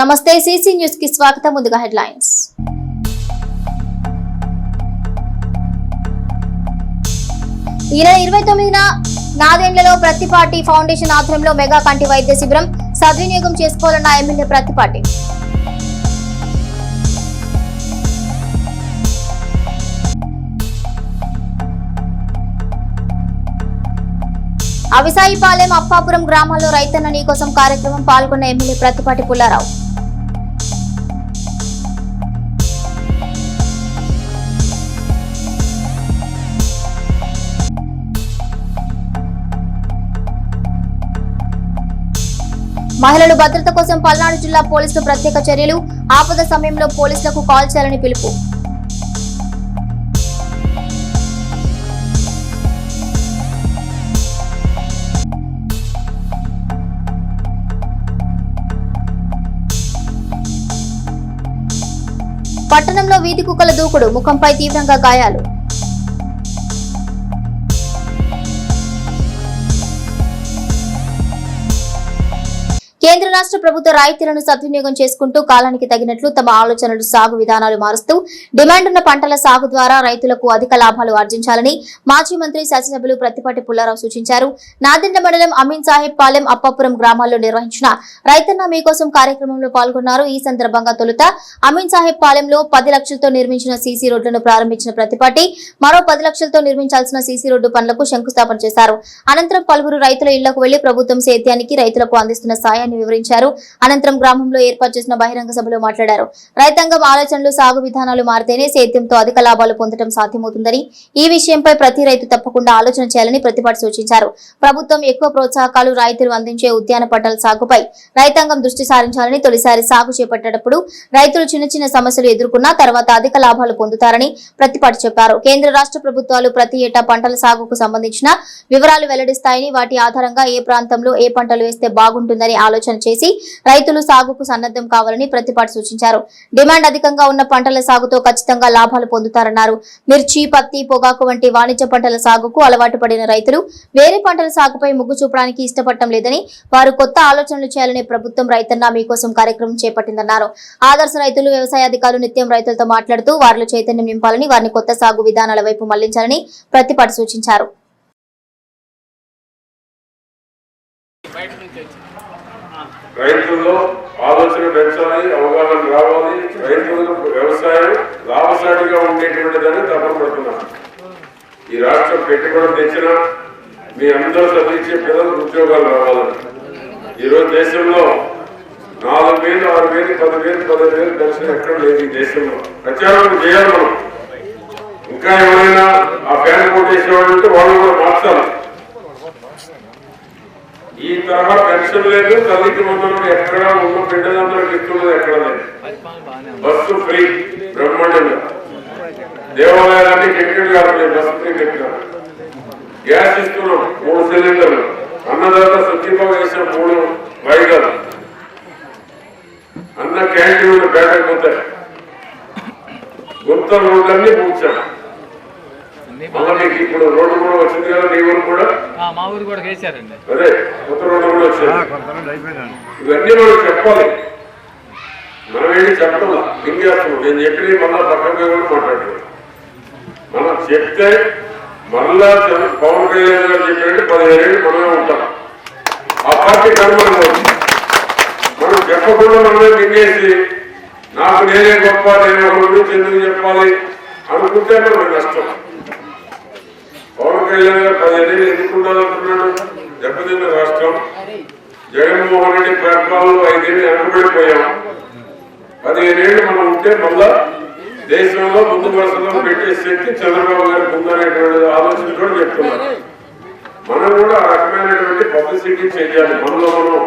నమస్తే CC news కి స్వాగతం. ముందుగా హెడ్లైన్స్. ఈ నెల 29న నాదెండ్లలో ప్రతిపాటి ఫౌండేషన్ ఆధ్వర్యంలో మెగా కంటి వైద్య శిబిరం సద్వినియోగం చేసుకోవాలన్న ఎమ్మెల్యే ప్రతిపాటి. అవిసాయిపాలెం అప్పాపురం గ్రామాల్లో రైతన్న నీ కోసం కార్యక్రమం పాల్గొన్న ఎమ్మెల్యే ప్రతిపాటి పుల్లారావు. మహిళలు భద్రత కోసం పల్నాడు జిల్లా పోలీసులు ప్రత్యేక చర్యలు, ఆపద సమయంలో పోలీసులకు కాల్ చేయాలని పిలుపు. పట్టణంలో వీధి కుక్కల దూకుడు, ముఖంపై తీవ్రంగా గాయాలు. కేంద్ర రాష్ట్ర ప్రభుత్వ రాయితీలను సద్వినియోగం చేసుకుంటూ కాలానికి తగినట్లు తమ ఆలోచనలు, సాగు విధానాలు మారుస్తూ డిమాండ్ ఉన్న పంటల సాగు ద్వారా రైతులకు అధిక లాభాలు ఆర్జించాలని మాజీ మంత్రి శాసనసభ్యులు ప్రతిపాటి పుల్లారావు సూచించారు. నాదెండ్ల మండలం అమీన్ సాహెబ్ పాలెం అప్పాపురం గ్రామాల్లో నిర్వహించిన రైతన్న మీకోసం కార్యక్రమంలో పాల్గొన్నారు. ఈ సందర్భంగా తొలుత అమీన్ సాహెబ్ పాలెంలో 10 లక్షలతో నిర్మించిన సీసీ రోడ్లను ప్రారంభించిన ప్రతిపాటి మరో 10 లక్షలతో నిర్మించాల్సిన సీసీ రోడ్డు పనులకు శంకుస్థాపన చేశారు. అనంతరం పలువురు రైతుల ఇళ్లకు వెళ్లి ప్రభుత్వం సేద్యానికి రైతులకు అందిస్తున్న సాయాన్ని వివరించారు. అనంతరం గ్రామంలో ఏర్పాటు చేసిన బహిరంగ సభలో మాట్లాడారు. రైతాంగం ఆలోచనలు, సాగు విధానాలు మారితేనే సేద్యంతో అధిక లాభాలు పొందడం సాధ్యమవుతుందని, ఈ విషయంపై ప్రతి రైతు తప్పకుండా ఆలోచన చేయాలని ప్రతిపాటి సూచించారు. ప్రభుత్వం ఎక్కువ ప్రోత్సాహకాలు, రాయితీలు అందించే ఉద్యాన పంటల సాగుపై రైతాంగం దృష్టి సారించాలని, తొలిసారి సాగు చేపట్టేటప్పుడు రైతులు చిన్న చిన్న సమస్యలు ఎదుర్కొన్న తర్వాత అధిక లాభాలు పొందుతారని ప్రతిపాటి చెప్పారు. కేంద్ర రాష్ట్ర ప్రభుత్వాలు ప్రతి ఏటా పంటల సాగుకు సంబంధించిన వివరాలు వెల్లడిస్తాయని, వాటి ఆధారంగా ఏ ప్రాంతంలో ఏ పంటలు వేస్తే బాగుంటుందని ఆలోచన చేసి రైతులు సాగుకు సన్నద్ధం కావాలని ప్రతిపాటి సూచించారు. డిమాండ్ అధికంగా ఉన్న పంటల సాగుతో ఖచ్చితంగా లాభాలు పొందుతారన్నారు. మిర్చి, పత్తి, పొగాకు వంటి వాణిజ్య పంటల సాగుకు అలవాటు పడిన రైతులు వేరే పంటల సాగుపై మొగ్గు చూపడానికి ఇష్టపడటం లేదని, వారు కొత్త ఆలోచనలు చేయాలని ప్రభుత్వం రైతన్న మీకోసం కార్యక్రమం చేపట్టిందన్నారు. ఆదర్శ రైతులు, వ్యవసాయ అధికారులు నిత్యం రైతులతో మాట్లాడుతూ వారిలో చైతన్యం నింపాలని, వారిని కొత్త సాగు విధానాల వైపు మళ్లించాలని ప్రతిపాటి సూచించారు. రైతుల్లో ఆలోచన పెంచాలి, అవగాహన రావాలి, రైతులకు వ్యవసాయం లాభసాటిగా ఉండేటువంటిదని తప్పపడుతున్నాను. ఈ రాష్ట్రం పెట్టుబడులు తెచ్చిన మీ అందరూ చదివించే పిల్లలకు ఉద్యోగాలు రావాలని ఈరోజు దేశంలో 4,000, 6,000, 10,000, 15,000 పెన్షన్ ఎక్కడ లేదు. ఈ దేశంలో ప్రచారం చేయాలి. మనం ఇంకా ఎవరైనా ఆ ఫ్యాన్ కొట్టేసేవాళ్ళు ఉంటే వాళ్ళు కూడా మార్చాలి. ఈ తరహా పెన్షన్ లేదు, తల్లికి వందనం ఎక్కడ ఉన్న బిడ్డలందరికి ఇస్తున్నది ఎక్కడ లేదు. బస్సు ఫ్రీ బ్రహ్మాండంగా, దేవాలయాలన్నీ టికెట్ కావాలి, బస్సు ఫ్రీ పెట్టినారు. గ్యాస్ ఇస్తున్నాం 3 సిలిండర్లు, అన్నదాత సుఖీభావ వేసిన 3 వైద్యాలు, అన్న క్యాంటీన్లు బేటకపోతాయి, గుంత రోడ్లన్నీ పూడ్చాం. మళ్ళీ మీకు ఇప్పుడు రోడ్డు కూడా వచ్చింది కదా, మీ ఊరు కూడా మా ఊరు కూడా వేసారండి. అదే కొత్త రోడ్డు కూడా వచ్చింది. ఇవన్నీ మనం చెప్పాలి. మనం ఏంటి చెప్పాలా, ఇంకేస్తున్నాం. నేను చెప్పి మళ్ళా పక్కన కూడా మాట్లాడుతున్నాను. మనం చెప్తే మళ్ళా పవన్ కళ్యాణ్ గారు చెప్పినట్టు 15 ఏళ్ళు మనమే ఉంటాం. ఆ పార్టీ కనుమరుగు. మనం చెప్పకుండా మనమే మింగేసి నాకు నేనే గొప్ప, నేను ఒక గురించి ఎందుకు చెప్పాలి అనుకుంటే మనకు నష్టం. పవన్ కళ్యాణ్ గారు 15 ఏళ్ళు ఎందుకు ఉండాలంటున్నాడు? దెబ్బతిన్న రాష్ట్రం. జగన్మోహన్ రెడ్డి పరిపాలనలో 5 ఏళ్ళు వెనకబడిపోయాం. 15 ఏళ్ళు మనం ఉంటే మళ్ళా దేశంలో ముందు వరుసలో పెట్టే శక్తి చంద్రబాబు గారికి ఉందనేటువంటి ఆలోచన కూడా చెప్తున్నారు. మనం కూడా ఆ రకమైనటువంటి పబ్లిసిటీ చేయాలి. మనలో మనం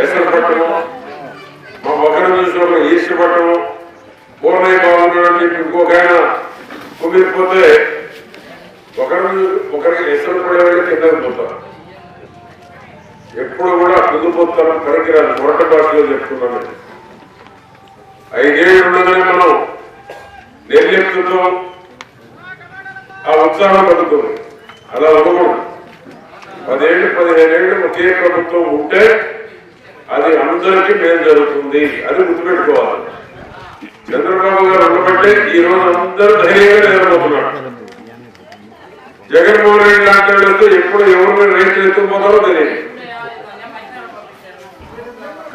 ఎసరు పట్టము, మా ఒకరి చూసిన ఈర్ష్యపట్టము, పూర్ణయ్య బాగున్నాడని చెప్పి ఇంకొక ఆయన కుమిరిపోతే ఒకరికి ఎసరు పడేవాళ్ళు కిందకి పోతారు. ఎప్పుడు కూడా కుదిరిపోతారు, పనికిరాదు. మొరట భాషలో చెప్తున్నాను. 5 ఏళ్ళు ఉండగానే మనం నిర్లిప్తతో ఆ ఉత్సాహం పడుతుంది. అలా ఉండకూడదు. 10 ఏళ్ళు 15 ఏళ్ళు ఒకే ప్రభుత్వం ఉంటే అది అందరికీ మేలు జరుగుతుంది. అది గుర్తుపెట్టుకోవాలి. చంద్రబాబు గారు ఉండబట్టే ఈ రోజు అందరూ ధైర్యంగా నిలబడుతున్నారు. జగన్మోహన్ రెడ్డి లాంటి వాళ్ళతో ఎప్పుడు ఎవరు రైతులు ఎత్తుకుపోతారో తెలియదు.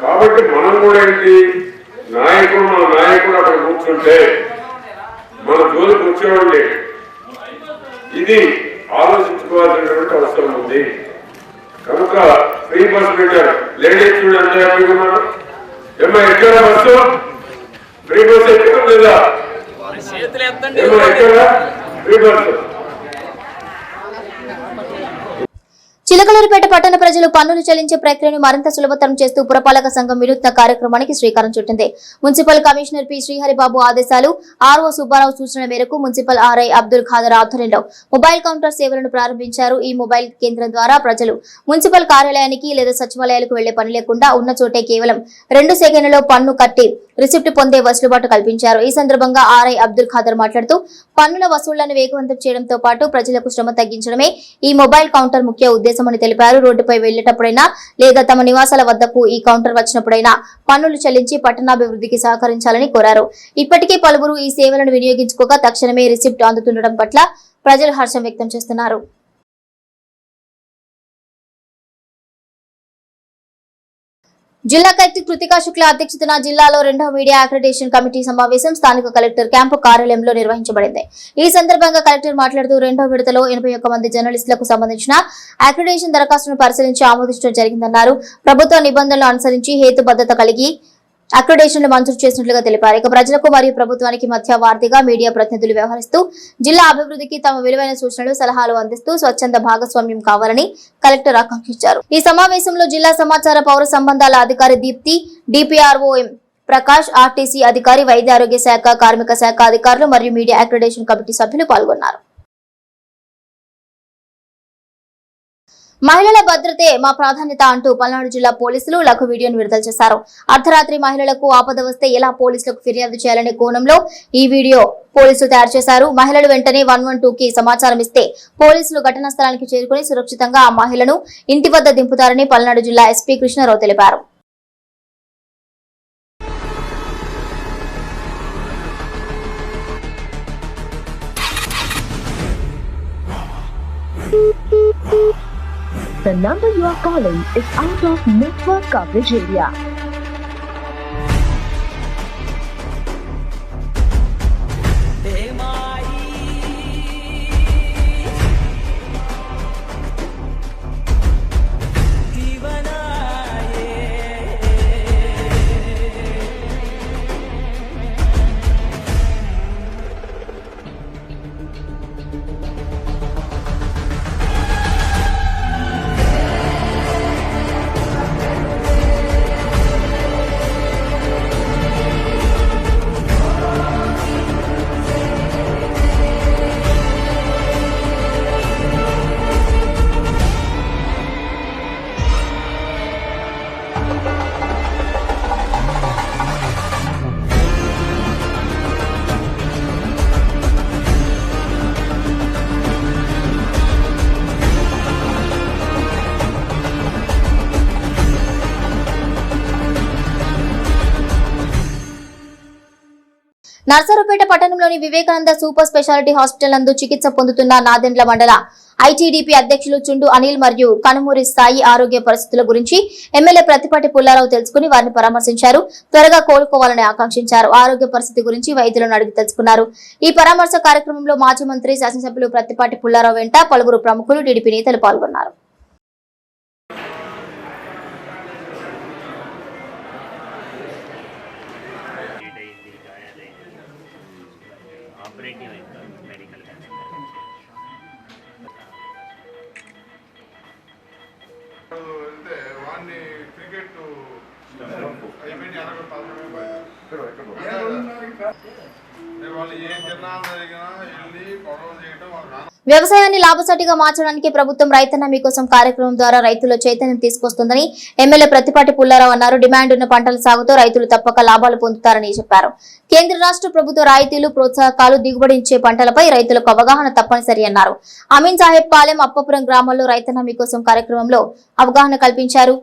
కాబట్టి మనం కూడా ఏంటి, మన నాయకుడు అక్కడ కూర్చుంటే మన జోలికి వచ్చేవాడి. ఇది ఆలోచించుకోవాల్సినటువంటి అవసరం ఉంది. కనుక ఫ్రీ బస్ పెట్టారు. లేడీస్ చూడ ఎంత హ్యాపీగా ఉన్నారు. ఏమో ఎక్కడ బస్సు ఫ్రీ బస్ ఎక్కడ లేదా? ఏమో ఎక్కడ ఫ్రీ బస్సు? చిలకలూరిపేట పట్టణ ప్రజలు పన్నులు చెల్లించే ప్రక్రియను మరింత సులభతరం చేస్తూ పురపాలక సంఘం వినూత్న కార్యక్రమానికి శ్రీకారం చుట్టింది. మున్సిపల్ కమిషనర్ పి శ్రీహరిబాబు ఆదేశాలు, ఆర్ఓ సుబ్బారావు సూచన మేరకు మున్సిపల్ ఆర్ఐ అబ్దుల్ ఖాదర్ ఆధ్వర్యంలో మొబైల్ కౌంటర్ సేవలను ప్రారంభించారు. ఈ మొబైల్ కేంద్రం ద్వారా ప్రజలు మున్సిపల్ కార్యాలయానికి లేదా సచివాలయాలకు వెళ్లే పని లేకుండా ఉన్న చోటే కేవలం 2 సెకండ్లలో పన్ను కట్టి రిసిప్ట్ పొందే వెసులుబాటు కల్పించారు. ఈ సందర్భంగా ఆర్ఐ అబ్దుల్ ఖాదర్ మాట్లాడుతూ పన్నుల వసూళ్లను వేగవంతం చేయడంతో పాటు ప్రజలకు శ్రమ తగ్గించడమే ఈ మొబైల్ కౌంటర్ ముఖ్య ఉద్దేశమని తెలిపారు. రోడ్డుపై వెళ్లేటప్పుడైనా లేదా తమ నివాసాల వద్దకు ఈ కౌంటర్ వచ్చినప్పుడైనా పన్నులు చెల్లించి పట్టణాభివృద్ధికి సహకరించాలని కోరారు. ఇప్పటికే పలువురు ఈ సేవలను వినియోగించుకోగా తక్షణమే రిసిప్ట్ అందుతుండడం పట్ల ప్రజలు హర్షం వ్యక్తం చేస్తున్నారు. జిల్లా కలెక్టర్ కృతికా శుక్లా అధ్యక్షతన జిల్లాలో 2వ మీడియా అక్రిడిటేషన్ కమిటీ సమావేశం స్థానిక కలెక్టర్ క్యాంపు కార్యాలయంలో నిర్వహించబడింది. ఈ సందర్భంగా కలెక్టర్ మాట్లాడుతూ 2వ విడతలో 81 మంది జర్నలిస్టులకు సంబంధించిన అక్రిడిటేషన్ దరఖాస్తును పరిశీలించి ఆమోదించడం జరిగిందన్నారు. ప్రభుత్వ నిబంధనలు అనుసరించి హేతుబద్ధత కలిగి అక్రిడిటేషన్లు మంజూరు చేసినట్లుగా తెలిపారు. ఇక ప్రజలకు మరియు ప్రభుత్వానికి మధ్య వార్తగా మీడియా ప్రతినిధులు వ్యవహరిస్తూ జిల్లా అభివృద్ధికి తమ విలువైన సూచనలు సలహాలు అందిస్తూ స్వచ్ఛంద భాగస్వామ్యం కావాలని కలెక్టర్ ఆకాంక్షించారు. ఈ సమావేశంలో జిల్లా సమాచార పౌర సంబంధాల అధికారి దీప్తి, డిపిఆర్ఓ ప్రకాష్, ఆర్టీసీ అధికారి, వైద్య ఆరోగ్య శాఖ, కార్మిక శాఖ అధికారులు మరియు మీడియా అక్రిడిటేషన్ కమిటీ సభ్యులు పాల్గొన్నారు. మహిళల భద్రతే మా ప్రాధాన్యత అంటూ పల్నాడు జిల్లా పోలీసులు లఘు వీడియోను విడుదల చేశారు. అర్ధరాత్రి మహిళలకు ఆపద వస్తే ఎలా పోలీసులకు ఫిర్యాదు చేయాలనే కోణంలో ఈ వీడియో పోలీసులు తయారు చేశారు. మహిళలు వెంటనే 112కి సమాచారం ఇస్తే పోలీసులు ఘటనా స్థలానికి చేరుకుని సురక్షితంగా ఆ మహిళను ఇంటి వద్ద దింపుతారని పల్నాడు జిల్లా ఎస్పీ కృష్ణారావు తెలిపారు. The number you are calling is out of network coverage area. Narasaraopet పట్టణంలోని వివేకానంద సూపర్ స్పెషాలిటీ హాస్పిటల్ నందు చికిత్స పొందుతున్న నాదెండ్ల మండల ఐటీడీపీ అధ్యక్షులు చుండు అనిల్ మరియు కనుమూరి స్థాయి ఆరోగ్య పరిస్థితుల గురించి ఎమ్మెల్యే ప్రతిపాటి పుల్లారావు తెలుసుకుని వారిని పరామర్శించారు. త్వరగా కోలుకోవాలని ఆకాంక్షించారు. ఆరోగ్య పరిస్థితి గురించి వైద్యులను అడిగి తెలుసుకున్నారు. ఈ పరామర్శ కార్యక్రమంలో మాజీ మంత్రి, శాసనసభ్యులు ప్రతిపాటి పుల్లారావు వెంట పలువురు ప్రముఖులు, టీడీపీ నేతలు పాల్గొన్నారు. వ్యవసాయాన్ని లాభసాటిగా మార్చడానికి ప్రభుత్వం రైతన్న మీకోసం కార్యక్రమం ద్వారా రైతుల చైతన్యం తీసుకొస్తుందని ఎమ్మెల్యే ప్రతిపాటి పుల్లారావు అన్నారు. డిమాండ్ ఉన్న పంటల సాగుతో రైతులు తప్పక లాభాలు పొందుతారని చెప్పారు. కేంద్ర రాష్ట్ర ప్రభుత్వ రాయితీలు, ప్రోత్సాహకాలు, దిగుబడి ఇచ్చే పంటలపై రైతులకు అవగాహన తప్పనిసరి అన్నారు. అమీన్ సాహెబ్ పాలెం, అప్పపురం గ్రామాల్లో రైతన్న మీకోసం కార్యక్రమంలో అవగాహన కల్పించారు.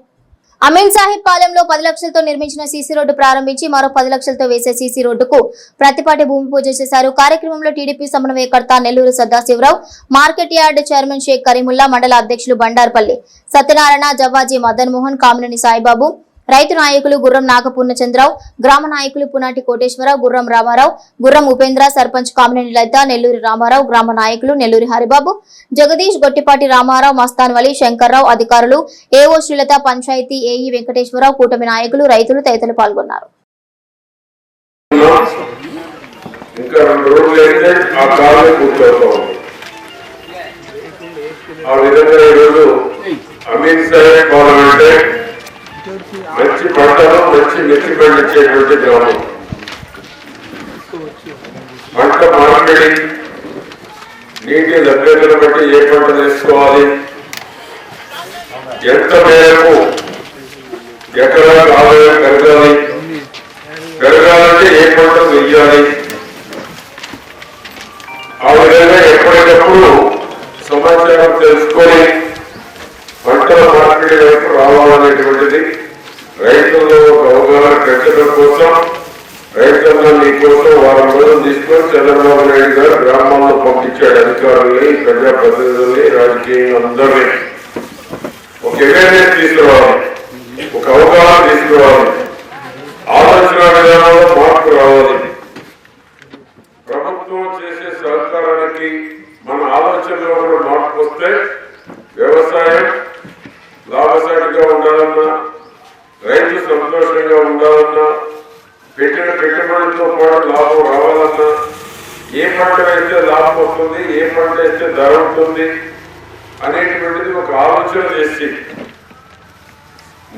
అమీన్ సాహిబ్ పాలెంలో 10 లక్షలతో నిర్మించిన సీసీ రోడ్డు ప్రారంభించి మరో 10 లక్షలతో వేసే సీసీ రోడ్డుకు ప్రతిపాటి భూమి పూజ చేశారు. కార్యక్రమంలో టీడీపీ సమన్వయకర్త Nellore Sadasivarao, market yard chairman Sheikh Karimulla, మండల అధ్యక్షులు బండార్పల్లి సత్యనారాయణ, జవ్వాజీ మదన్ మోహన్, కామినేని సాయిబాబు, రైతు నాయకులు గుర్రం నాగపూర్ణచంద్రరావు, గ్రామ నాయకులు పునాటి కోటేశ్వరరావు, గుర్రం రామారావు, గుర్రం ఉపేంద్ర, సర్పంచ్ కామినేని లలిత, నెల్లూరి రామారావు, గ్రామ నాయకులు నెల్లూరి హరిబాబు, జగదీష్, గొట్టిపాటి రామారావు, మస్తాన్ వలి, శంకర్రావు, అధికారులు, ఏఓ శ్రీలత, పంచాయతీ ఏఈ వెంకటేశ్వరరావు, కూటమి నాయకులు, రైతులు తదితరులు పాల్గొన్నారు. ఇంకా 2 రోజులు అయితే ఆ కాలం పూర్తవుతాం. ఆ విధంగా ఈరోజు అమీన్ సాహిబ్ పాలెం అంటే మంచి పంటలు, మంచి మిర్చి పండించేటువంటి గ్రామం. పంట మార్కెటింగ్, నీటి లభ్యతను బట్టి ఏ పంట తీసుకోవాలి, ఎంత మేరకు ఎకరాలకు ఆదాయం పెరగాలంటే ఏ పంట వెయ్యాలి, ఆ విధంగా ఎప్పటికప్పుడు సమాచారం తెలుసుకొని పంటల మార్కెట్ వైపు రావాలనేటువంటిది రైతుల్లో ఒక అవగాహన పెంచడం కోసం రైతుల్లో మీకోసం వారం రోజులు తీసుకొని చంద్రబాబు నాయుడు గారు గ్రామాల్లో పంపించాడు. అధికారుల్ని, ప్రజాప్రతినిధుల్ని, రాజకీయ అందరినీ ఒక అవేర్నెస్ తీసుకురావాలి, ఒక అవగాహన తీసుకురావాలి, ఆలోచన విధానంలో మార్పు రావాలి. ప్రభుత్వం చేసే సహకారానికి మన ఆలోచనలో కూడా మార్పు వస్తే వ్యవసాయం లాభసాటిగా ఉండాలన్నా, రైతు సంతోషంగా ఉండాలన్నా, పెట్టిన పెట్టుబడితో పాటు లాభం రావాలన్నా, ఏ పంట వేస్తే లాభం వస్తుంది, ఏ పంట వేస్తే ధర ఉంటుంది అనేటువంటిది ఒక ఆలోచన చేసి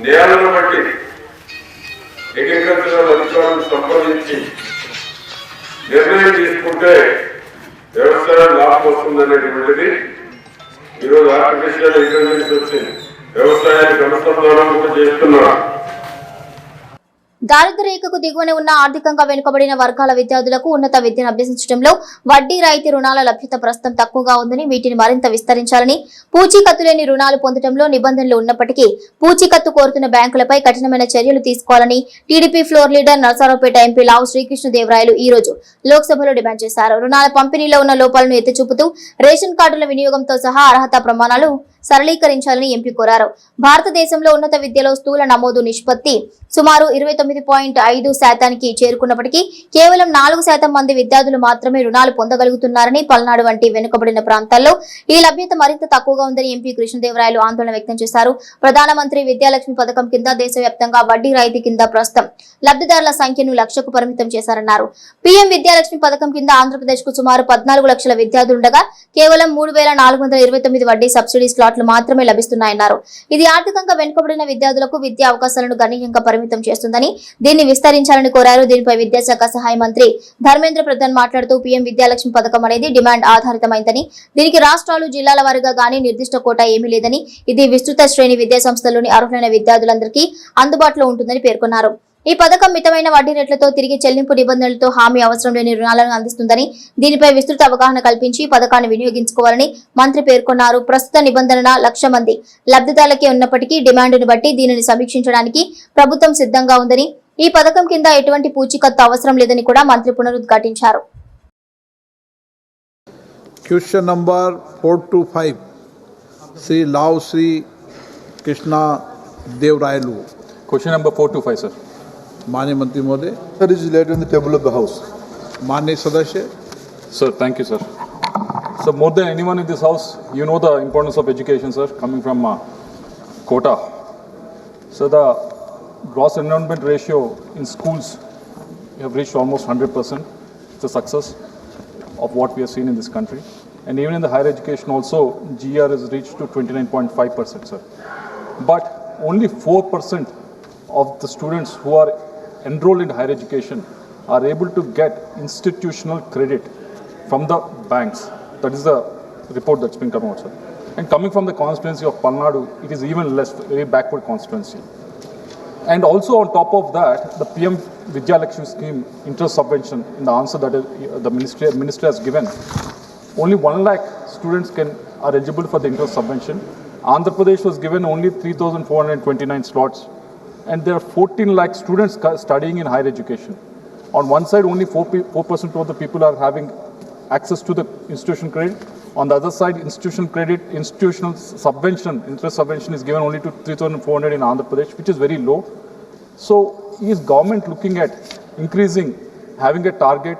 నేలను బట్టి అగ్రికల్చరల్ అధికారులను సంప్రదించి నిర్ణయం తీసుకుంటే వ్యవసాయం లాభం వస్తుంది అనేటువంటిది ఈరోజు ఆర్టిఫిషియల్ ఇంటెలిజెన్స్ వచ్చింది. వ్యవసాయానికి అనుసంధానం కూడా చేస్తున్నారు. దారిద్ర్య రేఖకు దిగువన ఉన్న ఆర్థికంగా వెనుకబడిన వర్గాల విద్యార్థులకు ఉన్నత విద్యను అభ్యసించడంలో వడ్డీ రాయితీ రుణాల లభ్యత ప్రస్తుతం తక్కువగా ఉందని, వీటిని మరింత విస్తరించాలని, పూచీకత్తు లేని రుణాలు పొందడంలో నిబంధనలు ఉన్నప్పటికీ పూచీకత్తు కోరుతున్న బ్యాంకులపై కఠినమైన చర్యలు తీసుకోవాలని TDP floor leader Narasaraopet MP Lavu Sri Krishna Devarayalu ఈ రోజు లోక్సభలో డిమాండ్ చేశారు. రుణాల పంపిణీలో ఉన్న లోపాలను ఎత్తిచూపుతూ రేషన్ కార్డుల వినియోగంతో సహా అర్హత ప్రమాణాలు సరళీకరించాలని ఎంపీ కోరారు. భారతదేశంలో ఉన్నత విద్యలో స్థూల నమోదు నిష్పత్తి సుమారు 29.5% చేరుకున్నప్పటికీ కేవలం 4% మంది విద్యార్థులు మాత్రమే రుణాలు పొందగలుగుతున్నారని, పల్నాడు వంటి వెనుకబడిన ప్రాంతాల్లో ఈ లభ్యత మరింత తక్కువగా ఉందని ఎంపీ కృష్ణదేవరాయలు ఆందోళన వ్యక్తం చేశారు. ప్రధానమంత్రి విద్యాలక్ష్మి పథకం కింద దేశవ్యాప్తంగా వడ్డీ రాయితీ కింద ప్రస్తుతం లబ్ధిదారుల సంఖ్యను 1,00,000కు పరిమితం చేశారన్నారు. పీఎం విద్యాలక్ష్మి పథకం కింద ఆంధ్రప్రదేశ్ కు సుమారు 14 లక్షల విద్యార్థులుండగా కేవలం 3,429 వడ్డీ సబ్సిడీ స్లాట్లు మాత్రమే లభిస్తున్నాయన్నారు. ఇది ఆర్థికంగా వెనుకబడిన విద్యార్థులకు విద్యా అవకాశాలను గణనీయంగా పరిమితం చేస్తుందని, దీన్ని విస్తరించాలని కోరారు. దీనిపై విద్యాశాఖ సహాయ మంత్రి ధర్మేంద్ర ప్రధాన్ మాట్లాడుతూ పీఎం విద్యాలక్ష్మి పథకం అనేది డిమాండ్ ఆధారితమైందని, దీనికి రాష్ట్రాలు, జిల్లాల వారీగా గానీ నిర్దిష్ట కోటా ఏమీ లేదని, ఇది విస్తృత శ్రేణి విద్యా సంస్థల్లోని అర్హులైన విద్యార్థులందరికీ అందుబాటులో ఉంటుందని పేర్కొన్నారు. ఈ పథకం మితమైన వడ్డీ రేట్లతో, తిరిగి చెల్లింపు నిబంధనలతో హామీ అవసరం లేని రుణాలను అందిస్తుందని, దీనిపై విస్తృత అవగాహన కల్పించి పథకాన్ని వినియోగించుకోవాలని మంత్రి పేర్కొన్నారు. ప్రస్తుత నిబంధన 1,00,000 మంది లబ్ధిదారులకే ఉన్నప్పటికీ డిమాండ్ను బట్టి దీనిని సమీక్షించడానికి ప్రభుత్వం సిద్ధంగా ఉందని, ఈ పథకం కింద ఎటువంటి పూచీకత్తు అవసరం లేదని కూడా మంత్రి పునరుద్ఘాటించారు. Question number 425, Sri Lao Sri Krishna Devrailu. Question number 425, sir. माननीय मंत्री महोदय, Sir, is laid on the table of the House. माननीय सदस्य, Sir, thank you, sir. So more than anyone in this house, you know the importance of education, sir, coming from Kota. So the gross enrollment ratio in schools, we have reached almost 100%. It's a success of what we have seen in this country. And even in the higher education also, GR has reached to 29.5%, sir. But only 4% of the students who are enrolled in higher education are able to get institutional credit from the banks. That is the report that's been come out, sir. And coming from the constituency of Pannadu, it is even less, very backward constituency. And also on top of that, the PM Vidyalakshmi scheme interest subvention, in the answer that the ministry has given, only 1 lakh students are eligible for the interest subvention. Andhra Pradesh was given only 3,429 slots, and there are 14 lakh students studying in higher education. On one side, only 4% of the people are having access to the institution credit. On the other side, institutional subvention, interest subvention is given only to 3,400 in Andhra Pradesh, which is very low. So, is government looking at increasing, having a target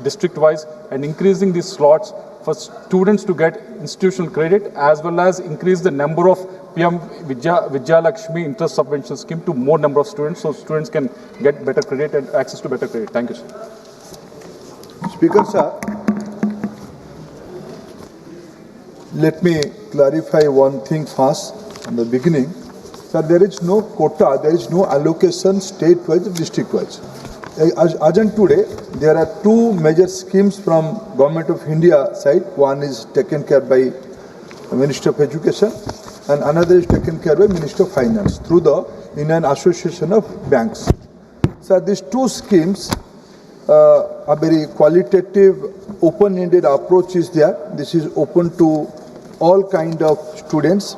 district-wise and increasing these slots for students to get institutional credit, as well as increase the number of PM Vidya Lakshmi interest subvention scheme to more number of students, so students can get better credit and access to better credit. Thank you, sir. Speaker sir, let me clarify one thing first in the beginning. Sir, there is no quota, there is no allocation state-wise or district-wise. As on today, there are two major schemes from Government of India side. One is taken care by the Minister of Education and another is taken care by Minister of Finance through the Indian Association of Banks. So these two schemes, a very qualitative, open-ended approach is there. This is open to all kind of students.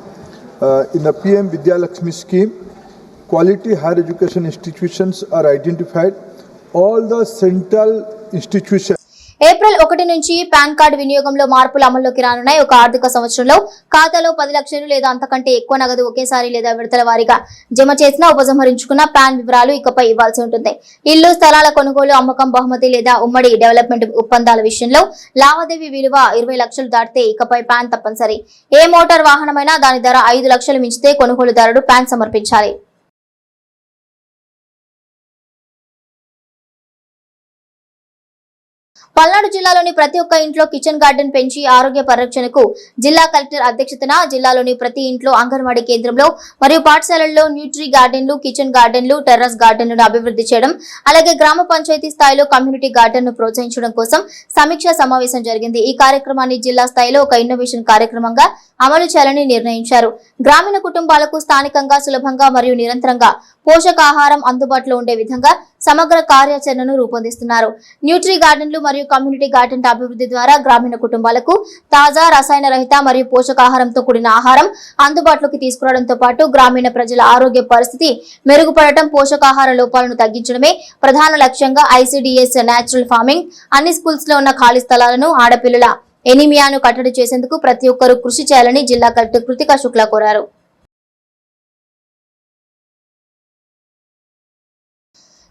In the PM Vidya Lakshmi scheme, quality higher education institutions are identified. All the central institutions. April 1 నుంచి pan card వినియోగంలో మార్పులు అమల్లోకి రానున్నాయి. ఒక ఆర్థిక సంవత్సరంలో ఖాతాలో 10 లక్షలు లేదా అంతకంటే ఎక్కువ నగదు ఒకేసారి లేదా విడతల వారీగా జమ చేసిన ఉపసంహరించుకున్న పాన్ వివరాలు ఇకపై ఇవ్వాల్సి ఉంటుంది. ఇల్లు, స్థలాల కొనుగోలు, అమ్మకం, బహుమతి లేదా ఉమ్మడి డెవలప్మెంట్ ఒప్పందాల విషయంలో లావాదేవీ విలువ 20 లక్షలు దాటితే ఇకపై పాన్ తప్పనిసరి. ఏ మోటార్ వాహనమైనా దాని ధర 5 లక్షలు మించితే కొనుగోలుదారుడు పాన్ సమర్పించాలి. పల్నాడు జిల్లాలోని ప్రతి ఒక్క ఇంట్లో కిచెన్ గార్డెన్ పెంచి ఆరోగ్య పరిరక్షణకు జిల్లా కలెక్టర్ అధ్యక్షతన జిల్లాలోని ప్రతి ఇంట్లో అంగన్వాడీ కేంద్రంలో మరియు పాఠశాలల్లో న్యూట్రీ గార్డెన్లు, కిచెన్ గార్డెన్లు, టెర్రస్ గార్డెన్లను అభివృద్ధి చేయడం, అలాగే గ్రామ పంచాయతీ స్థాయిలో కమ్యూనిటీ గార్డెన్ ను ప్రోత్సహించడం కోసం సమీక్షా సమావేశం జరిగింది. ఈ కార్యక్రమాన్ని జిల్లా స్థాయిలో ఒక ఇన్నోవేషన్ కార్యక్రమంగా అమలు చేయాలని నిర్ణయించారు. గ్రామీణ కుటుంబాలకు స్థానికంగా, సులభంగా మరియు నిరంతరంగా పోషకాహారం అందుబాటులో ఉండే విధంగా సమగ్ర కార్యాచరణను రూపొందిస్తున్నారు. న్యూట్రీ గార్డెన్లు మరియు కమ్యూనిటీ గార్డెన్ అభివృద్ధి ద్వారా గ్రామీణ కుటుంబాలకు తాజా, రసాయన రహిత మరియు పోషకాహారంతో కూడిన ఆహారం అందుబాటులోకి తీసుకురావడంతో పాటు గ్రామీణ ప్రజల ఆరోగ్య పరిస్థితి మెరుగుపడటం, పోషకాహార లోపాలను తగ్గించడమే ప్రధాన లక్ష్యంగా ICDS నేచురల్ ఫార్మింగ్ అన్ని స్కూల్స్ లో ఉన్న ఖాళీ స్థలాలను, ఆడపిల్లల ఎనీమియాను కట్టడి చేసేందుకు ప్రతి ఒక్కరూ కృషి చేయాలని జిల్లా కలెక్టర్ కృతికా శుక్లా కోరారు.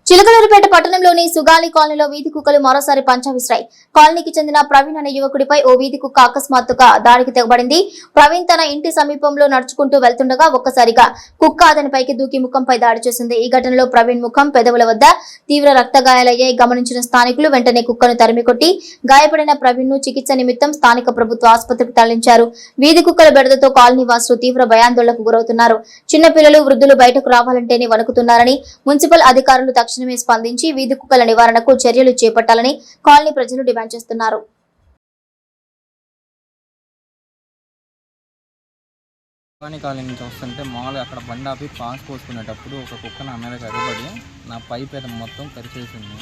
చిలకలూరిపేట పట్టణంలోని సుగాలి కాలనీలో వీధి కుక్కలు మరోసారి పంచా విసిరాయి. కాలనీకి చెందిన ప్రవీణ్ అనే యువకుడిపై ఓ వీధి కుక్క అకస్మాత్తుగా దాడికి తెగబడింది. ప్రవీణ్ తన ఇంటి సమీపంలో నడుచుకుంటూ వెళ్తుండగా ఒక్కసారిగా కుక్క అతనిపైకి దూకి ముఖంపై దాడి చేసింది. ఈ ఘటనలో ప్రవీణ్ ముఖం, పెదవుల వద్ద తీవ్ర రక్తగాయాలయ్యాయి. గమనించిన స్థానికులు వెంటనే కుక్కను తరిమికొట్టి గాయపడిన ప్రవీణ్ ను చికిత్స నిమిత్తం స్థానిక ప్రభుత్వ ఆసుపత్రికి తరలించారు. వీధి కుక్కల బెడదతో కాలనీ వాసులు తీవ్ర భయాందోళనకు గురవుతున్నారు. చిన్నపిల్లలు, వృద్ధులు బయటకు రావాలంటేనే వణుకుతున్నారని మున్సిపల్ అధికారులు తక్షణమే స్పందించి వీధి కుక్కల నివారణకు చర్యలు చేపట్టాలని కాలనీ ప్రజలు డిమాండ్ చేస్తున్నారు. కాలనీ నుంచి వస్తుంటే మామూలుగా అక్కడ బండి ఆపి పాస్ పోసుకునేటప్పుడు ఒక కుక్క నా మీద ఎగబడి నా పైపేద మొత్తం కరిచేసింది.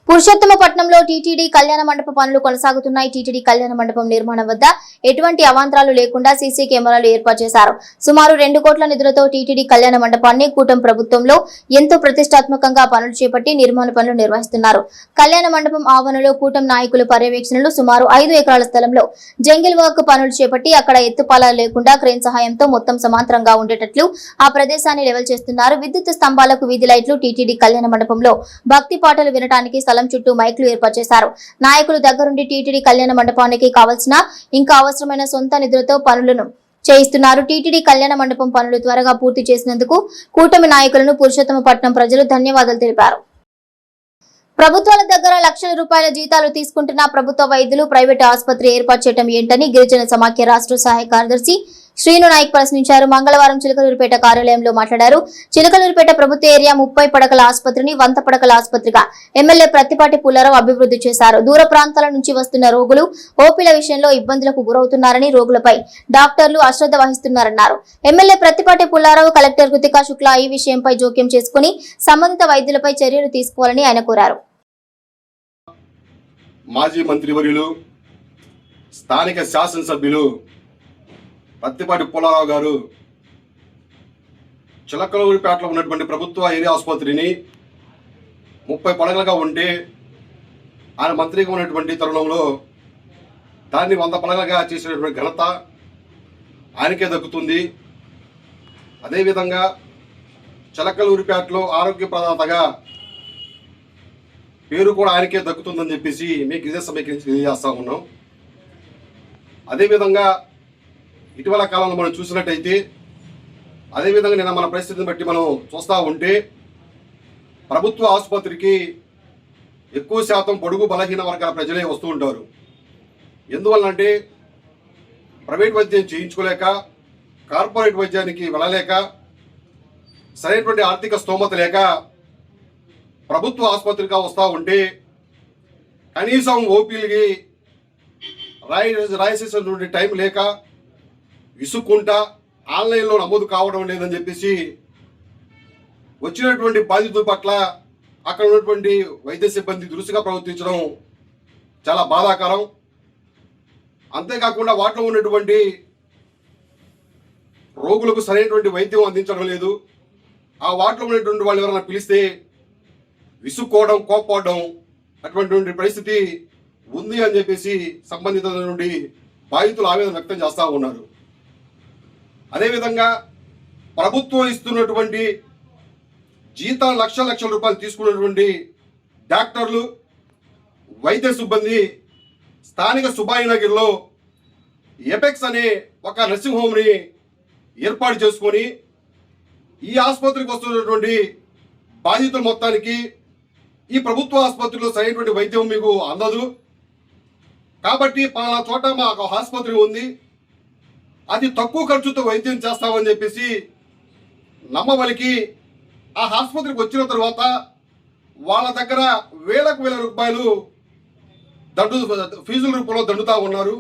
పురుషోత్తమపట్నంలో టీటీడీ కళ్యాణ మండప పనులు కొనసాగుతున్నాయి. టీటీడీ కళ్యాణ మండపం నిర్మాణం వద్ద ఎటువంటి అవాంతరాలు లేకుండా సీసీ కెమెరాలు ఏర్పాటు చేశారు. సుమారు 2 కోట్ల నిధులతో టీటీడీ కళ్యాణ మండపాన్ని కూటమి ప్రభుత్వంలో ఎంతో ప్రతిష్టాత్మకంగా పనులు చేపట్టి నిర్మాణ పనులు నిర్వహిస్తున్నారు. కళ్యాణ మండపం ఆవరణలో కూటమి నాయకుల పర్యవేక్షణలో సుమారు 5 ఎకరాల స్థలంలో జంగిల్ వర్క్ పనులు చేపట్టి అక్కడ ఎత్తుపాలాలు లేకుండా క్రేన్ సహాయంతో మొత్తం సమాంతరంగా ఉండేటట్లు ఆ ప్రదేశాన్ని లెవెల్ చేస్తున్నారు. విద్యుత్ స్తంభాలకు వీధి లైట్లు, టీటీడీ కళ్యాణ మండపంలో భక్తి పాటలు వినడానికి స్థలం చుట్టూ మైకులు ఏర్పాటు చేశారు. నాయకులు దగ్గరుండి టీటీడీ కళ్యాణ మండపానికి కావాల్సిన ఇంకా అవసరమైన సొంత నిధులతో పనులను చేయిస్తున్నారు. టీటీడీ కళ్యాణ మండపం పనులు త్వరగా పూర్తి చేసినందుకు కూటమి నాయకులను పురుషోత్తమపట్నం ప్రజలు ధన్యవాదాలు తెలిపారు. ప్రభుత్వాల దగ్గర లక్షల రూపాయల జీతాలు తీసుకుంటున్న ప్రభుత్వ వైద్యులు ప్రైవేటు ఆసుపత్రి ఏర్పాటు చేయడం ఏంటని గిరిజన సమాఖ్య రాష్ట్ర సహాయ కార్యదర్శి శ్రీను నాయక్ ప్రశ్నించారు. మంగళవారం చిలకలూరిపేట కార్యాలయంలో మాట్లాడారు. చిలకలూరిపేట ప్రభుత్వ ఏరియా 30 పడకల ఆసుపత్రిని 100 పడకల ఆసుపత్రిగా ఎమ్మెల్యే ప్రత్తిపాటి పుల్లారావు అభివృద్ధి చేశారు. దూర ప్రాంతాల నుంచి వస్తున్న రోగులు ఓపీల విషయంలో ఇబ్బందులకు గురవుతున్నారని, రోగులపై డాక్టర్లు అశ్రద్ధ వహిస్తున్నారన్నారు. ఎమ్మెల్యే ప్రత్తిపాటి పుల్లారావు కలెక్టర్ కృతికా శుక్లా ఈ విషయంపై జోక్యం చేసుకుని సంబంధిత వైద్యులపై చర్యలు తీసుకోవాలని ఆయన కోరారు. మాజీ మంత్రివర్యులు, స్థానిక శాసనసభ్యులు పత్తిపాటి పుల్లారావు గారు చిలకలూరిపేటలో ఉన్నటువంటి ప్రభుత్వ ఏరియా ఆసుపత్రిని 30 పడగలుగా ఉంటే ఆయన మంత్రిగా ఉన్నటువంటి తరుణంలో దాన్ని 100 పడగలుగా చేసినటువంటి ఘనత ఆయనకే దక్కుతుంది. అదేవిధంగా చిలకలూరిపేటలో ఆరోగ్య ప్రదాతగా పేరు కూడా ఆయనకే దక్కుతుందని చెప్పేసి మీకు ఇదే సమీకరించి తెలియజేస్తా ఉన్నాం. అదేవిధంగా ఇటీవల కాలంలో మనం చూసినట్టయితే అదేవిధంగా నిన్న మన పరిస్థితిని బట్టి మనం చూస్తూ ఉంటే ప్రభుత్వ ఆసుపత్రికి ఎక్కువ శాతం పొడుగు బలహీన వర్గాల ప్రజలే వస్తూ ఉంటారు. ఎందువల్లంటే ప్రైవేట్ వైద్యం చేయించుకోలేక, కార్పొరేట్ వైద్యానికి వెళ్ళలేక, సరైనటువంటి ఆర్థిక స్తోమత లేక ప్రభుత్వ ఆసుపత్రిగా వస్తూ ఉంటే కనీసం ఓపీలకి రాయసేసినటువంటి టైం లేక విసుక్కుంటా ఆన్లైన్లో నమోదు కావడం లేదని చెప్పేసి వచ్చినటువంటి బాధితుల పట్ల అక్కడ ఉన్నటువంటి వైద్య సిబ్బంది దురుసుగా ప్రవర్తించడం చాలా బాధాకరం. అంతేకాకుండా వాటిలో ఉన్నటువంటి రోగులకు సరైనటువంటి వైద్యం అందించడం లేదు. ఆ వాటిలో ఉన్నటువంటి వాళ్ళు ఎవరైనా పిలిస్తే విసుక్కోవడం, కోప్పడడం అటువంటి పరిస్థితి ఉంది అని చెప్పేసి సంబంధిత నుండి బాధితులు ఆవేదన వ్యక్తం చేస్తూ ఉన్నారు. అదేవిధంగా ప్రభుత్వం ఇస్తున్నటువంటి జీతాలు లక్షల రూపాయలు తీసుకున్నటువంటి డాక్టర్లు, వైద్య సిబ్బంది స్థానిక సుబాయినగర్లో ఎపెక్స్ అనే ఒక నర్సింగ్ హోమ్ని ఏర్పాటు చేసుకొని ఈ ఆసుపత్రికి వస్తున్నటువంటి బాధితుల మొత్తానికి ఈ ప్రభుత్వ ఆసుపత్రిలో సరైనటువంటి వైద్యం మీకు అందదు కాబట్టి పలానా చోట మాకు ఆసుపత్రి ఉంది, అది తక్కువ ఖర్చుతో వైద్యం చేస్తామని చెప్పేసి నమ్మవలికి ఆ ఆసుపత్రికి వచ్చిన తర్వాత వాళ్ళ దగ్గర వేలకు వేల రూపాయలు ఫీజుల రూపంలో దండుతూ ఉన్నారు.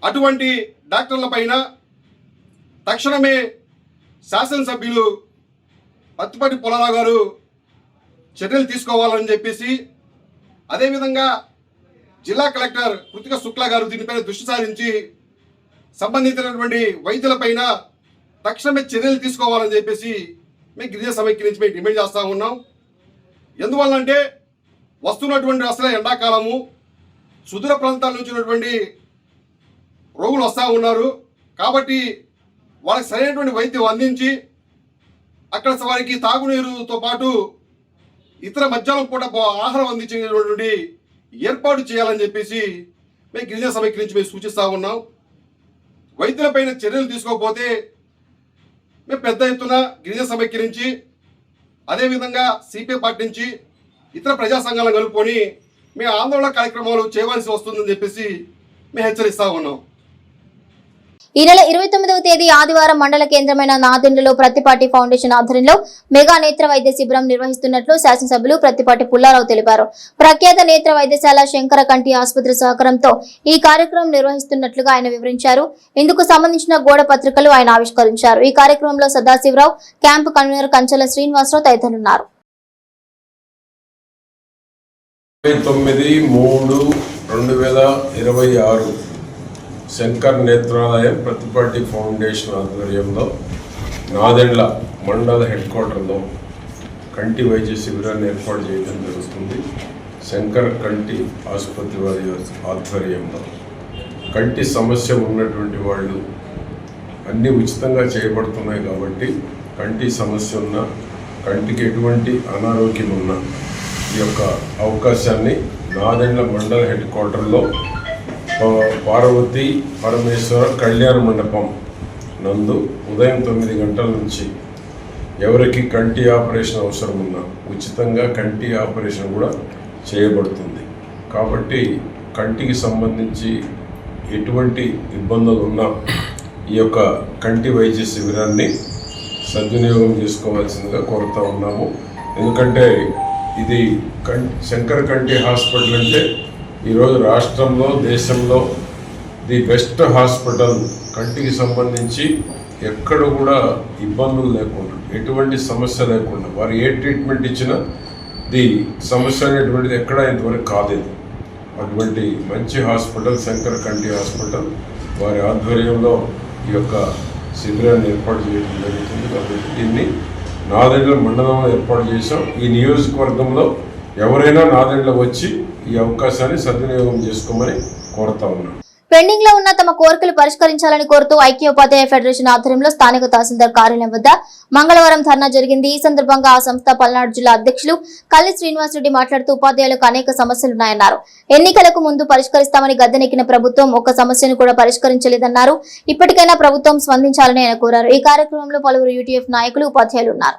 అటువంటి డాక్టర్ల పైన తక్షణమే శాసనసభ్యులు పత్తిపాటి పుల్లారావు గారు చర్యలు తీసుకోవాలని చెప్పేసి, అదేవిధంగా జిల్లా కలెక్టర్ కృతిక శుక్లా గారు దీనిపైన దృష్టి సారించి సంబంధించినటువంటి వైద్యులపైన తక్షణమే చర్యలు తీసుకోవాలని చెప్పేసి మేము గిరిజన సమైక్య నుంచి మేము డిమాండ్ చేస్తూ ఉన్నాం. ఎందువల్లంటే వస్తున్నటువంటి అసలే ఎండాకాలము, సుదూర ప్రాంతాల నుంచి ఉన్నటువంటి రోగులు వస్తూ ఉన్నారు. కాబట్టి వాళ్ళకి సరైనటువంటి వైద్యం అందించి అక్కడ వారికి తాగునీరుతో పాటు ఇతర మధ్యాహ్నం పూట ఆహారం అందించేటువంటి ఏర్పాటు చేయాలని చెప్పేసి మేము గిరిజన సమైక్య నుంచి మేము సూచిస్తూ ఉన్నాం. వైద్యులపైన చర్యలు తీసుకోకపోతే మేము పెద్ద ఎత్తున గిరిజన సమైక్య నుంచి, అదేవిధంగా సిపిఐ పార్టీ నుంచి, ఇతర ప్రజా సంఘాలను కలుపుకొని మేము ఆందోళన కార్యక్రమాలు చేయవలసి వస్తుందని చెప్పేసి మేము హెచ్చరిస్తూ ఉన్నాం. ఈ నెల 29వ తేదీ ఆదివారం మండల కేంద్రమైన నాదెండ్లలో ప్రత్తిపాటి ఫౌండేషన్ ఆధ్వర్యంలో మెగా నేత్ర వైద్య శిబిరం నిర్వహిస్తున్నట్లు శాసనసభ్యులు ప్రత్తిపాటి పుల్లారావు తెలిపారు. ప్రఖ్యాత నేత్ర వైద్యశాల శంకర కంటి ఆసుపత్రి సహకారంతో ఈ కార్యక్రమం నిర్వహిస్తున్నట్లుగా ఆయన వివరించారు. ఇందుకు సంబంధించిన గోడ పత్రికలు ఆయన ఆవిష్కరించారు. ఈ కార్యక్రమంలో Sadasiva Rao, camp convener కంచెల Srinivasarao తదితరులున్నారు. 29/3/2026 Shankar Netralayam Prathipati foundation ఆధ్వర్యంలో నాదెండ్ల మండల హెడ్ క్వార్టర్లో కంటి వైద్య శిబిరాన్ని ఏర్పాటు చేయడం జరుగుతుంది. శంకర్ కంటి ఆసుపత్రి వారి ఆధ్వర్యంలో కంటి సమస్య ఉన్నటువంటి వాళ్ళు అన్నీ ఉచితంగా చేయబడుతున్నాయి కాబట్టి కంటి సమస్య ఉన్న, కంటికి ఎటువంటి అనారోగ్యం ఉన్న ఈ యొక్క అవకాశాన్ని నాదెండ్ల మండల హెడ్ క్వార్టర్లో పార్వతి పరమేశ్వర కళ్యాణ మండపం నందు ఉదయం 9 గంటల నుంచి ఎవరికి కంటి ఆపరేషన్ అవసరం ఉన్నా ఉచితంగా కంటి ఆపరేషన్ కూడా చేయబడుతుంది. కాబట్టి కంటికి సంబంధించి ఎటువంటి ఇబ్బందులు ఉన్నా ఈ యొక్క కంటి వైద్య శిబిరాన్ని సద్వినియోగం చేసుకోవాల్సిందిగా కోరుతూ ఉన్నాము. ఎందుకంటే ఇది శంకర్ కంటి హాస్పిటల్ అంటే ఈరోజు రాష్ట్రంలో, దేశంలో ది బెస్ట్ హాస్పిటల్. కంటికి సంబంధించి ఎక్కడ కూడా ఇబ్బందులు లేకుండా, ఎటువంటి సమస్య లేకుండా, వారు ఏ ట్రీట్మెంట్ ఇచ్చినా ది సమస్య అనేటువంటిది ఎక్కడ ఇంతవరకు కాలేదు. అటువంటి మంచి హాస్పిటల్ శంకర్ కంటి హాస్పిటల్. వారి ఆధ్వర్యంలో ఈ యొక్క శిబిరాన్ని ఏర్పాటు చేయడం జరుగుతుంది. కాబట్టి దీన్ని నాదెండ్ల మండలంలో ఏర్పాటు చేశాం. ఈ నియోజకవర్గంలో ఎవరైనా నాదెండ్ల వచ్చి ఈ అవకాశాన్ని సద్వినియోగం చేసుకోమని కోరుతా ఉన్నాం. పెండింగ్ లో ఉన్న తమ కోరికలు పరిష్కరించాలని కోరుతూ ఐక్యోపాధ్యాయ ఫెడరేషన్ ఆధ్వర్యంలో స్థానిక తహసీల్దార్ కార్యాలయం వద్ద మంగళవారం ధర్నా జరిగింది. ఈ సందర్భంగా ఆ సంస్థ పల్నాడు జిల్లా అధ్యక్షులు కల్లి శ్రీనివాసరెడ్డి మాట్లాడుతూ ఉపాధ్యాయులకు అనేక సమస్యలున్నాయన్నారు. ఎన్నికలకు ముందు పరిష్కరిస్తామని గద్దెనెక్కిన ప్రభుత్వం ఒక్క సమస్యను కూడా పరిష్కరించలేదన్నారు. ఇప్పటికైనా ప్రభుత్వం స్పందించాలని ఆయన కోరారు. ఈ కార్యక్రమంలో పలువురు యూటీఎఫ్ నాయకులు ఉపాధ్యాయులు ఉన్నారు.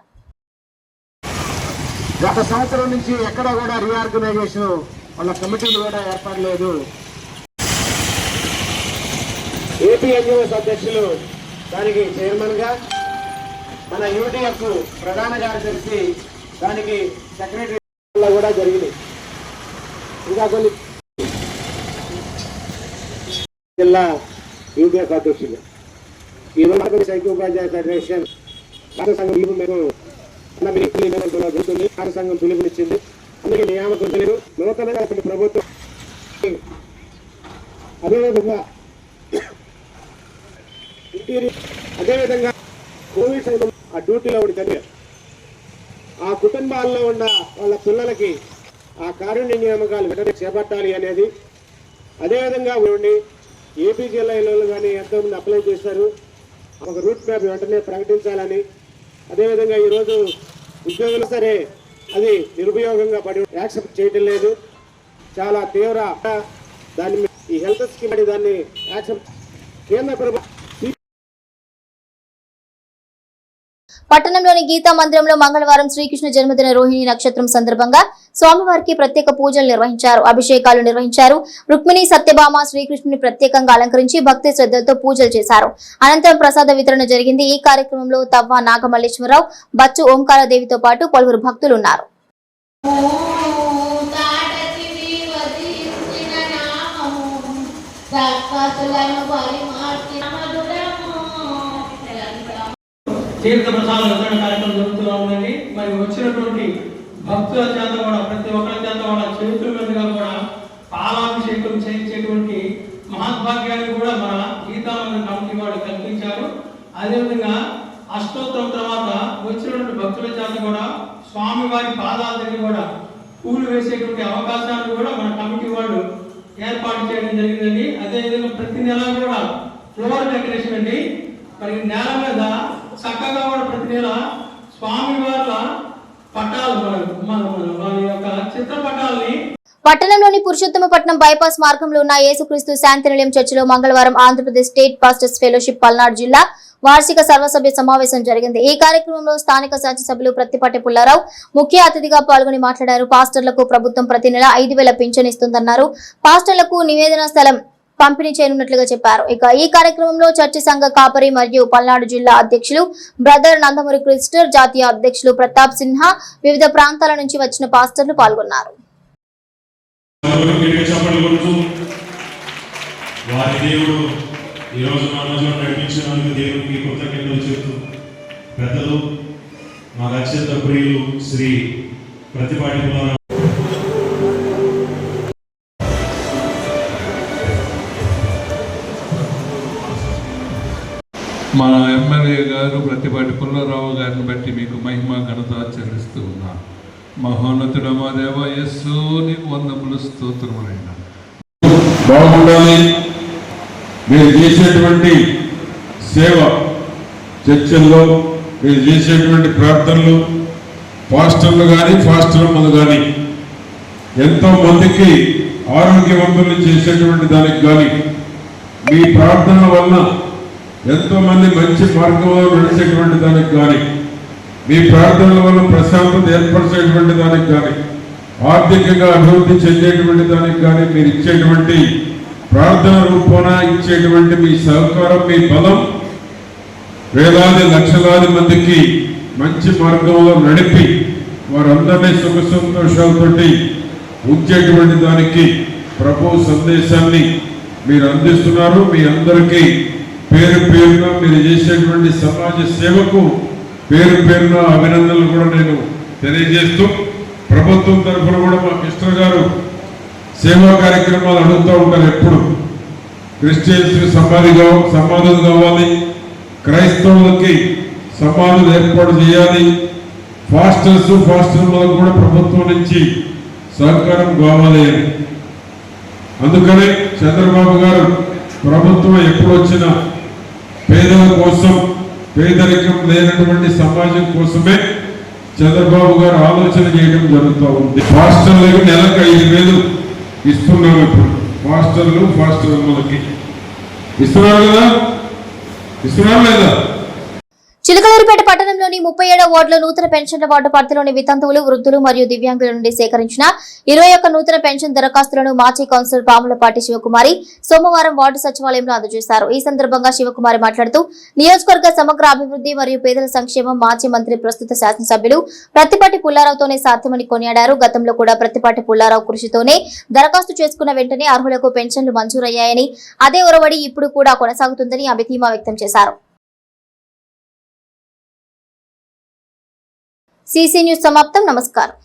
గత సంవత్సరం నుంచి ఎక్కడా కూడా రీఆర్గనైజేషన్ వాళ్ళ కమిటీలు కూడా ఏర్పడలేదు. ఏపీ ఎన్యూఎస్ అధ్యక్షులు దానికి చైర్మన్ గా, మన యూటీఎఫ్ ప్రధాన కార్యదర్శి దానికి సెక్రటరీ కూడా జరిగింది. ఇంకా కొన్ని జిల్లా యూటీఎఫ్ అధ్యక్షులు ఈ రోజు ఐక్యోపాధ్యాయ ఫెడరేషన్ సంఘం జరుగుతుంది. సంఘం పిలుపునిచ్చింది. అందుకే నియామకం తెలియదు. నూతనంగా ప్రభుత్వం అదేవిధంగా అదేవిధంగా కోవిడ్ సమయంలో ఆ డ్యూటీలో ఉండి చదివారు. ఆ కుటుంబాల్లో ఉన్న వాళ్ళ పిల్లలకి ఆ కారుణ్య నియామకాలు వెంటనే చేపట్టాలి అనేది, అదేవిధంగా ఉండి ఏపీ జిల్లాలో కానీ ఎంతోమంది అప్లై చేశారు. ఒక రూట్ మ్యాప్ వెంటనే ప్రకటించాలని, అదేవిధంగా ఈరోజు ఉద్యోగులు సరే అది నిరుపయోగంగా పడి యాక్సెప్ట్ చేయటం లేదు. చాలా తీవ్ర దాన్ని ఈ హెల్త్ స్కీమ్ అని దాన్ని యాక్సెప్ట్ కేంద్ర ప్రభుత్వం. పట్టణంలోని గీతా మందిరంలో మంగళవారం శ్రీకృష్ణ జన్మదిన రోహిణి నక్షత్రం సందర్భంగా స్వామివారికి ప్రత్యేక పూజలు నిర్వహించారు. అభిషేకాలు నిర్వహించారు. రుక్మిణి సత్యభామ శ్రీకృష్ణుని ప్రత్యేకంగా అలంకరించి భక్తి శ్రద్ధలతో పూజలు చేశారు. అనంతరం ప్రసాద వితరణ జరిగింది. ఈ కార్యక్రమంలో తవ్వ నాగమల్లేశ్వరరావు, బచ్చు ఓంకారదేవితో పాటు పలువురు భక్తులు ఉన్నారు. తీర్థ ప్రసాద వితరణ కార్యక్రమం జరుగుతూ ఉందండి. మరి వచ్చినటువంటి భక్తుల చేత కూడా ప్రతి ఒక్కరి చేత కూడా చేతుల మీదుగా కూడా పాలాభిషేకం చేయించేటువంటి మహద్భాగ్యాన్ని కూడా మన గీతామందిర కమిటీ వాడు కల్పించారు. అదేవిధంగా అష్టోత్తరం తర్వాత వచ్చినటువంటి భక్తుల చేత కూడా స్వామివారి పాదాల దగ్గర కూడా పూలు వేసేటువంటి అవకాశాన్ని కూడా మన కమిటీ వాళ్ళు ఏర్పాటు చేయడం జరిగిందండి. అదేవిధంగా ప్రతి నెల కూడా ఫ్లోర్ డెకరేషన్ అండి. మరి నేల మీద చక్కగా కూడా ప్రతి నెల స్వామివార్ల పటాలు వారి యొక్క చిత్రపటాలని. పట్టణంలోని పురుషోత్తమపట్నం బైపాస్ మార్గంలో ఉన్న యేసుక్రీస్తు శాంతి నిలయం చర్చిలో మంగళవారం Andhra Pradesh state pastors fellowship Palnadu జిల్లా వార్షిక సర్వసభ్య సమావేశం జరిగింది. ఈ కార్యక్రమంలో స్థానిక శాసనసభ్యులు ప్రత్తిపాటి పుల్లారావు ముఖ్య అతిథిగా పాల్గొని మాట్లాడారు. పాస్టర్లకు ప్రభుత్వం ప్రతి నెల 5,000 పింఛన్ ఇస్తుందన్నారు. పాస్టర్లకు నివేదన స్థలం పంపిణీ చేయనున్నట్లుగా చెప్పారు. ఇక ఈ కార్యక్రమంలో చర్చి సంఘ కాపరి మరియు పల్నాడు జిల్లా అధ్యక్షులు బ్రదర్ నందమూరి క్రిస్టర్, జాతీయ అధ్యక్షులు ప్రతాప్ సిన్హా, వివిధ ప్రాంతాల నుంచి వచ్చిన పాస్టర్లు పాల్గొన్నారు. మన ఎమ్మెల్యే గారు ప్రతిపాటి పుల్లారావు గారిని బట్టి మీకు మహిమ ఘనత చెల్లిస్తూ ఉన్నాను. మహోన్నతుడ మా దేవ యేసు నీకు వందములు స్తోత్రములైన. బాగుండాలి. మీరు చేసేటువంటి సేవ, చర్చల్లో మీరు చేసేటువంటి ప్రార్థనలు, పాస్టర్లు కానీ పాస్టర్లు కానీ ఎంతో మందికి ఆరోగ్యవంతులు చేసేటువంటి దానికి కానీ మీ ప్రార్థనల వలన ఎంతో మంది మంచి మార్గంలో నడిచేటువంటి దానికి కానీ, మీ ప్రార్థనల వల్ల ప్రశాంతత ఏర్పరిచేటువంటి దానికి కానీ, ఆర్థికంగా అభివృద్ధి చెందేటువంటి దానికి కానీ మీరు ఇచ్చేటువంటి ప్రార్థన రూపాన ఇచ్చేటువంటి మీ సహకారం, మీ బలం వేలాది లక్షలాది మందికి మంచి మార్గంలో నడిపి వారందరినీ సుఖ సంతోషాలతోటి ఉంచేటువంటి దానికి ప్రభు సందేశాన్ని మీరు అందిస్తున్నారు. మీ అందరికీ పేరు పేరుగా మీరు చేసేటువంటి సమాజ సేవకు పేరు పేరున అభినందనలు కూడా నేను తెలియజేస్తూ, ప్రభుత్వం తరఫున కూడా మా కృష్ణ గారు సేవా కార్యక్రమాలు అడుగుతూ ఉంటారు. ఎప్పుడు క్రిస్టియన్స్కి సమాధులు కావాలి, క్రైస్తవులకి సమాధులు ఏర్పాటు చేయాలి, ఫాస్టర్లకు కూడా ప్రభుత్వం నుంచి సహకారం కావాలి అని. అందుకనే చంద్రబాబు గారు ప్రభుత్వం ఎప్పుడు వచ్చినా పేదల కోసం, పేదరికం లేనటువంటి సమాజం కోసమే చంద్రబాబు గారు ఆలోచన చేయడం జరుగుతూ ఉంది. ఫాస్టర్లకు నెలకు 5,000 ఇస్తున్నాం. ఇప్పుడు ఫాస్టర్లకి ఇస్తున్నారు కదా, ఇస్తున్నారు లేదా? చిలకలూరిపేట పట్టణంలోని 37వ వార్డులో నూతన పెన్షన్ల వార్డు పరిధిలోని వితంతువులు, వృద్ధులు మరియు దివ్యాంగుల నుండి సేకరించిన 21 నూతన పెన్షన్ దరఖాస్తులను మాజీ కౌన్సిలర్ పాములపాటి శివకుమారి సోమవారం వార్డు సచివాలయంలో అందజేశారు. ఈ సందర్భంగా శివకుమారి మాట్లాడుతూ నియోజకవర్గ సమగ్ర అభివృద్ధి మరియు పేదల సంక్షేమం మాజీ మంత్రి ప్రస్తుత శాసనసభ్యులు ప్రత్తిపాటి పుల్లారావుతోనే సాధ్యమని కొనియాడారు. గతంలో కూడా ప్రత్తిపాటి పుల్లారావు కృషితోనే దరఖాస్తు చేసుకున్న వెంటనే అర్హులకు పెన్షన్లు మంజూరయ్యాయని, అదే ఒరవడి ఇప్పుడు కూడా కొనసాగుతుందని ఆమె ధీమా వ్యక్తం చేశారు. CC న్యూస్ సమాప్తం. నమస్కారం.